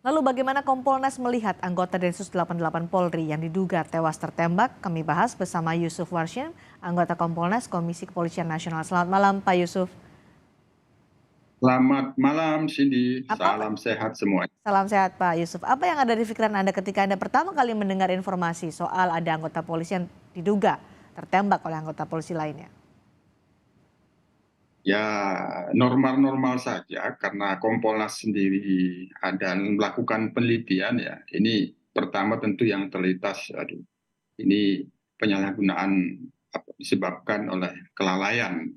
Lalu bagaimana Kompolnas melihat anggota Densus 88 Polri yang diduga tewas tertembak? Kami bahas bersama Yusuf Warshim, anggota Kompolnas Komisi Kepolisian Nasional. Selamat malam Pak Yusuf. Selamat malam Cindy, Apa salam sehat semua. Salam sehat Pak Yusuf. Apa yang ada di pikiran Anda ketika Anda pertama kali mendengar informasi soal ada anggota polisi yang diduga tertembak oleh anggota polisi lainnya? Ya normal-normal saja karena Kompolnas sendiri ada melakukan penelitian ya. Ini pertama tentu yang terlintas, aduh, ini penyalahgunaan disebabkan oleh kelalaian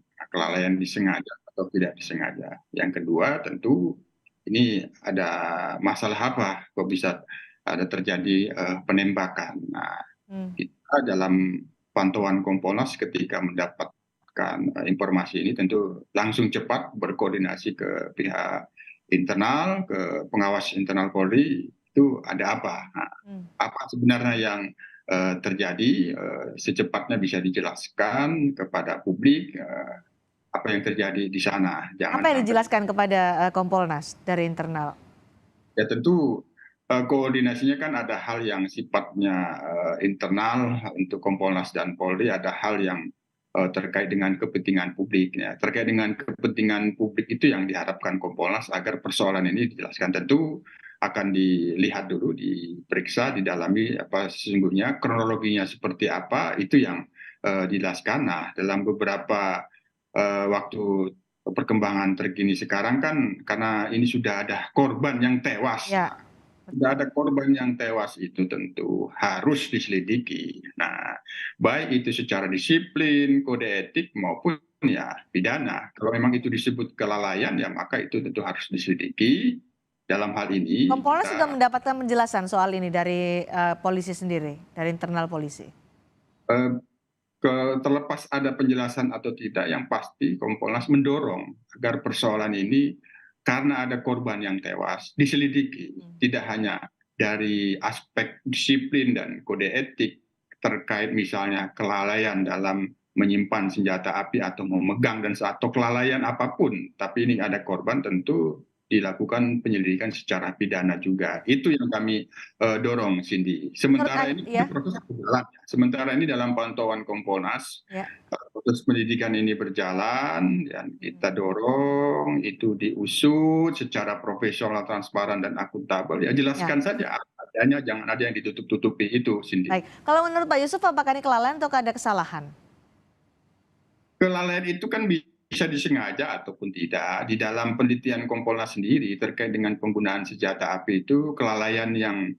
disengaja atau tidak disengaja. Yang kedua tentu ini ada masalah apa kok bisa ada terjadi penembakan. Nah, Hmm. kita dalam pantauan Kompolnas ketika mendapatkan informasi ini tentu langsung cepat berkoordinasi ke pihak internal, ke pengawas internal Polri, itu ada apa? Nah, Hmm. apa sebenarnya yang terjadi, secepatnya bisa dijelaskan kepada publik apa yang terjadi di sana. Jangan Apa yang sampai dijelaskan kepada Kompolnas dari internal? ya tentu koordinasinya kan ada hal yang sifatnya internal untuk Kompolnas dan Polri, ada hal yang terkait dengan kepentingan publik. Ya. Terkait dengan kepentingan publik itu yang diharapkan Kompolnas agar persoalan ini dijelaskan. Tentu akan dilihat dulu, diperiksa, didalami apa sesungguhnya kronologinya seperti apa, itu yang dijelaskan. Nah, dalam beberapa waktu perkembangan terkini sekarang kan karena ini sudah ada korban yang tewas. Ya, Nah, sudah betul. ada korban yang tewas itu tentu harus diselidiki. Nah, baik itu secara disiplin, kode etik maupun ya pidana. Kalau memang itu disebut kelalaian ya maka itu tentu harus diselidiki. Dalam hal ini Kompolnas sudah kita mendapatkan penjelasan soal ini dari polisi sendiri, dari internal polisi. eh, terlepas ada penjelasan atau tidak, yang pasti Kompolnas mendorong agar persoalan ini karena ada korban yang tewas diselidiki, Hmm. tidak hanya dari aspek disiplin dan kode etik terkait misalnya kelalaian dalam menyimpan senjata api atau memegang dan atau kelalaian apapun, tapi ini ada korban tentu dilakukan penyelidikan secara pidana juga. Itu yang kami dorong, Cindy. Menurut Sementara Anda, ini ya, proses berjalan. Sementara ini dalam pantauan Kompolnas, ya. proses pendidikan ini berjalan dan Hmm. kita dorong itu diusut secara profesional, transparan dan akuntabel. Ya Ya, jelaskan saja adanya, jangan ada yang ditutup-tutupi itu, Cindy. baik. Kalau menurut Pak Yusuf, apakah ini kelalaian atau ada kesalahan? Kelalaian itu kan bisa disengaja ataupun tidak. Di dalam penelitian Kompolnas sendiri terkait dengan penggunaan senjata api itu kelalaian yang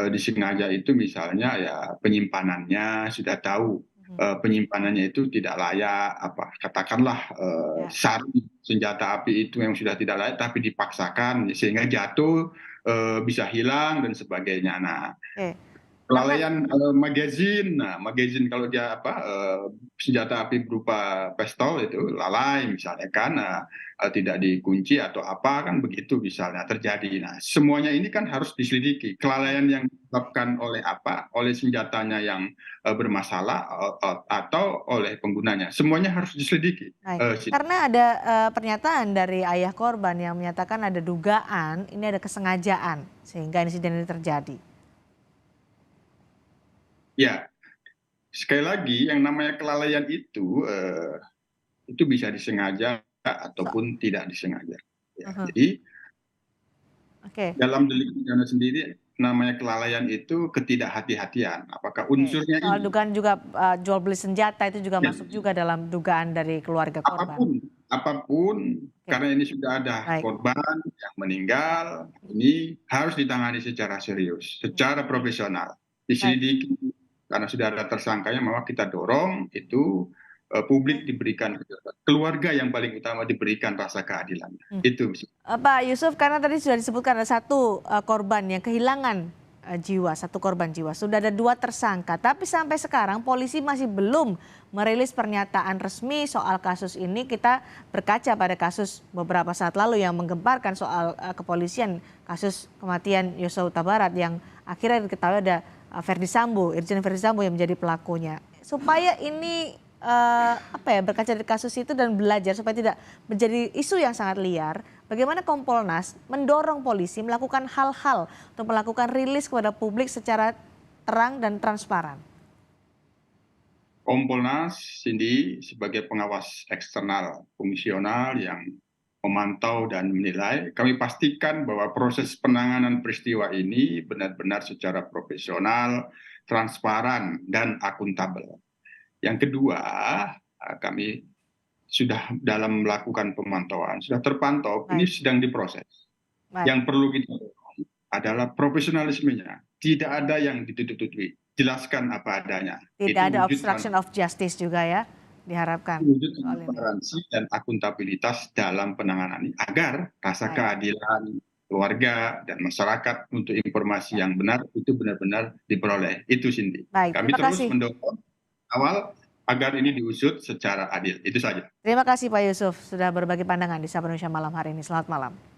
disengaja itu misalnya ya penyimpanannya sudah tahu Mhm. penyimpanannya itu tidak layak, apa katakanlah Ya, sarung senjata api itu yang sudah tidak layak tapi dipaksakan sehingga jatuh, bisa hilang dan sebagainya. Nah, oke. Karena kelalaian magazine. Nah, magazine kalau dia apa, senjata api berupa pistol itu lalai misalnya karena tidak dikunci atau apa kan begitu misalnya terjadi. Nah, semuanya ini kan harus diselidiki. ya, Kelalaian yang disebabkan oleh apa? Oleh senjatanya yang bermasalah atau oleh penggunanya. Semuanya harus diselidiki. baik. Karena ada pernyataan dari ayah korban yang menyatakan ada dugaan ini ada kesengajaan sehingga insiden ini terjadi. Ya, sekali lagi yang namanya kelalaian itu bisa disengaja So, ataupun tidak disengaja. Ya, mhm, jadi oke, dalam delik pidana sendiri namanya kelalaian itu ketidakhati-hatian. Apakah oke. unsurnya Soal ini? dugaan juga jual beli senjata itu juga Ya, masuk juga dalam dugaan dari keluarga korban. apapun, Oke, karena ini sudah ada baik. korban yang Ya, meninggal, ini harus ditangani secara serius, hmm, secara profesional, baik. diselidiki. Karena sudah ada tersangkanya, maka kita dorong itu publik diberikan, keluarga yang paling utama diberikan rasa keadilan. Hmm. Itu. Pak Yusuf, karena tadi sudah disebutkan ada satu korban yang kehilangan jiwa, satu korban jiwa. Sudah ada dua tersangka, tapi sampai sekarang polisi masih belum merilis pernyataan resmi soal kasus ini. Kita berkaca pada kasus beberapa saat lalu yang menggemparkan soal kepolisian, kasus kematian Yosua Huta Barat yang akhirnya diketahui ada Verdi Sambo, Irjen Verdi Sambo yang menjadi pelakunya. Supaya ini berkaca dari kasus itu dan belajar supaya tidak menjadi isu yang sangat liar, bagaimana Kompolnas mendorong polisi melakukan hal-hal untuk melakukan rilis kepada publik secara terang dan transparan? Kompolnas, Cindy, sebagai pengawas eksternal komisional yang memantau dan menilai, kami pastikan bahwa proses penanganan peristiwa ini benar-benar secara profesional, transparan, dan akuntabel. Yang kedua, kami sudah dalam melakukan pemantauan, sudah terpantau, ini Baik, sedang diproses. baik. Yang perlu kita dorong adalah profesionalismenya. Tidak ada yang ditutup-tutupi. Jelaskan apa adanya. Tidak Itu ada wujud obstruction of justice juga ya, diharapkan wujud soal ini. transparansi dan akuntabilitas dalam penanganan ini agar rasa Baik. keadilan keluarga dan masyarakat untuk informasi yang benar itu benar-benar diperoleh. Itu Cindy. Baik, Kami terima terus kasih. mendorong awal agar ini diusut secara adil. Itu saja. Terima kasih Pak Yusuf sudah berbagi pandangan di Sapa Indonesia Malam hari ini. Selamat malam.